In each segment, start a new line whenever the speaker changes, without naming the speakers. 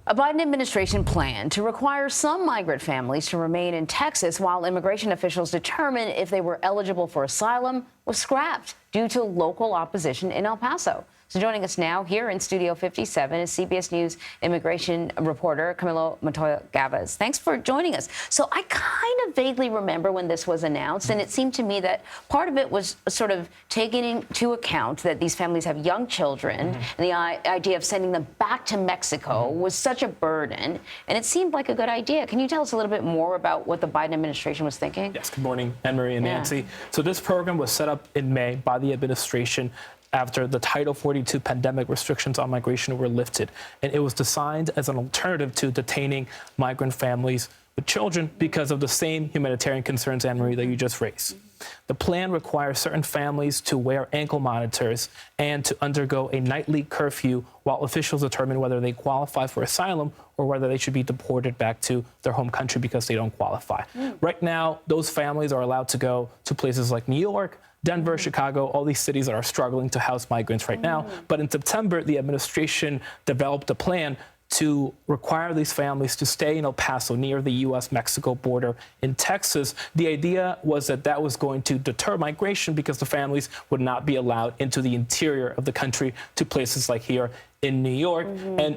A Biden administration plan to require some migrant families to remain in Texas while immigration officials determine if they were eligible for asylum was scrapped due to local opposition in El Paso. So joining us now here in Studio 57 is CBS News immigration reporter Camilo Montoya-Galvez. Thanks for joining us. So I kind of vaguely remember when this was announced, and it seemed to me that part of it was sort of taking into account that these families have young children, and the idea of sending them back to Mexico was such a burden, and it seemed like a good idea. Can you tell us a little bit more about what the Biden administration was thinking?
Yes, good morning, Anne-Marie and Nancy. So this program was set up in May by the administration after the Title 42 pandemic restrictions on migration were lifted. And it was designed as an alternative to detaining migrant families with children because of the same humanitarian concerns, Anne-Marie, that you just raised. The plan requires certain families to wear ankle monitors and to undergo a nightly curfew while officials determine whether they qualify for asylum or whether they should be deported back to their home country because they don't qualify. Right now, those families are allowed to go to places like New York, Denver, Chicago, all these cities that are struggling to house migrants right now. But in September, the administration developed a plan to require these families to stay in El Paso near the U.S.-Mexico border in Texas. The idea was that that was going to deter migration because the families would not be allowed into the interior of the country to places like here in New York. And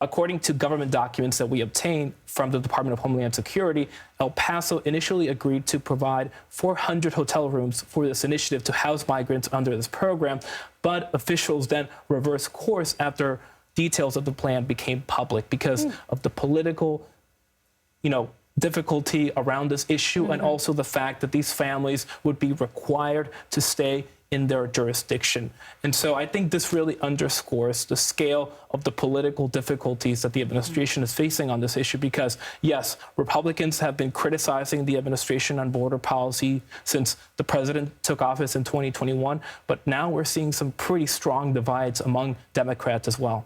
according to government documents that we obtained from the Department of Homeland Security, El Paso initially agreed to provide 400 hotel rooms for this initiative to house migrants under this program, but officials then reversed course after details of the plan became public because of the political, difficulty around this issue and also the fact that these families would be required to stay in their jurisdiction. And so I think this really underscores the scale of the political difficulties that the administration is facing on this issue because, yes, Republicans have been criticizing the administration on border policy since the president took office in 2021, but now we're seeing some pretty strong divides among Democrats as well.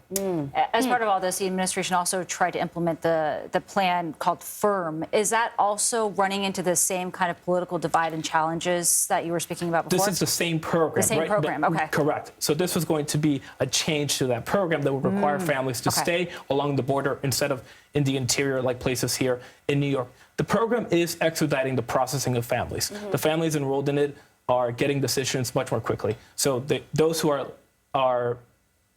As part of all this, the administration also tried to implement the plan called FIRM. Is that also running into the same kind of political divide and challenges that you were speaking about before?
This is the same program.
The same
right?
program, okay.
Correct. So this was going to be a change to that program that would require families to stay along the border instead of in the interior like places here in New York. The program is expediting the processing of families. The families enrolled in it are getting decisions much more quickly. So those who are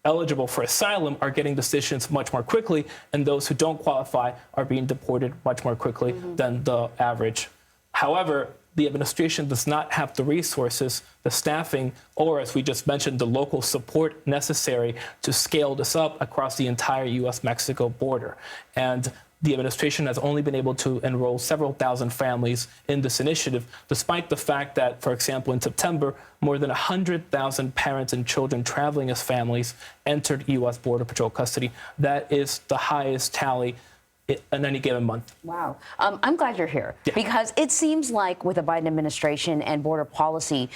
eligible for asylum are getting decisions much more quickly, and those who don't qualify are being deported much more quickly than the average. However, the administration does not have the resources, the staffing, or as we just mentioned, the local support necessary to scale this up across the entire U.S.-Mexico border. And the administration has only been able to enroll several thousand families in this initiative, despite the fact that, for example, in September, more than 100,000 parents and children traveling as families entered U.S. Border Patrol custody. That is the highest tally in any given month.
Wow. I'm glad you're here because it seems like with the Biden administration and border policy,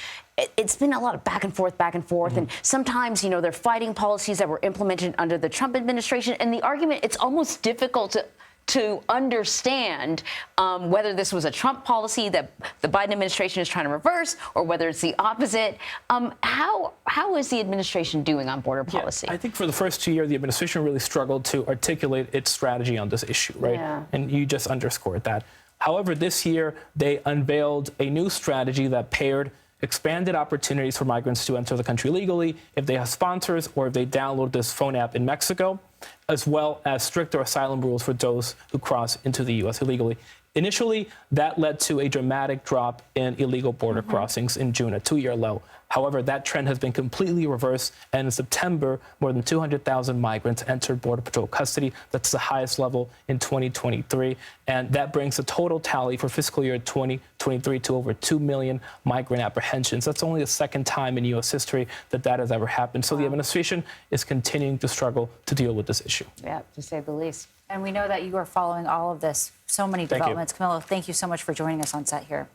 it's been a lot of back and forth. And sometimes, they're fighting policies that were implemented under the Trump administration. And the argument, it's almost difficult to understand whether this was a Trump policy that the Biden administration is trying to reverse or whether it's the opposite. How is the administration doing on border policy?
I think for the first 2 years, the administration really struggled to articulate its strategy on this issue, right?
Yeah.
And you just underscored that. However, this year, they unveiled a new strategy that paired expanded opportunities for migrants to enter the country legally if they have sponsors or if they download this phone app in Mexico, as well as stricter asylum rules for those who cross into the U.S. illegally. Initially, that led to a dramatic drop in illegal border crossings in June, a 2-year low. However, that trend has been completely reversed, and in September, more than 200,000 migrants entered Border Patrol custody. That's the highest level in 2023, and that brings the total tally for fiscal year 2023 to over 2 million migrant apprehensions. That's only the second time in U.S. history that that has ever happened. So the administration is continuing to struggle to deal with this issue.
Yeah, to say the least.
And we know that you are following all of this. So many developments. Camilo, thank you so much for joining us on set here.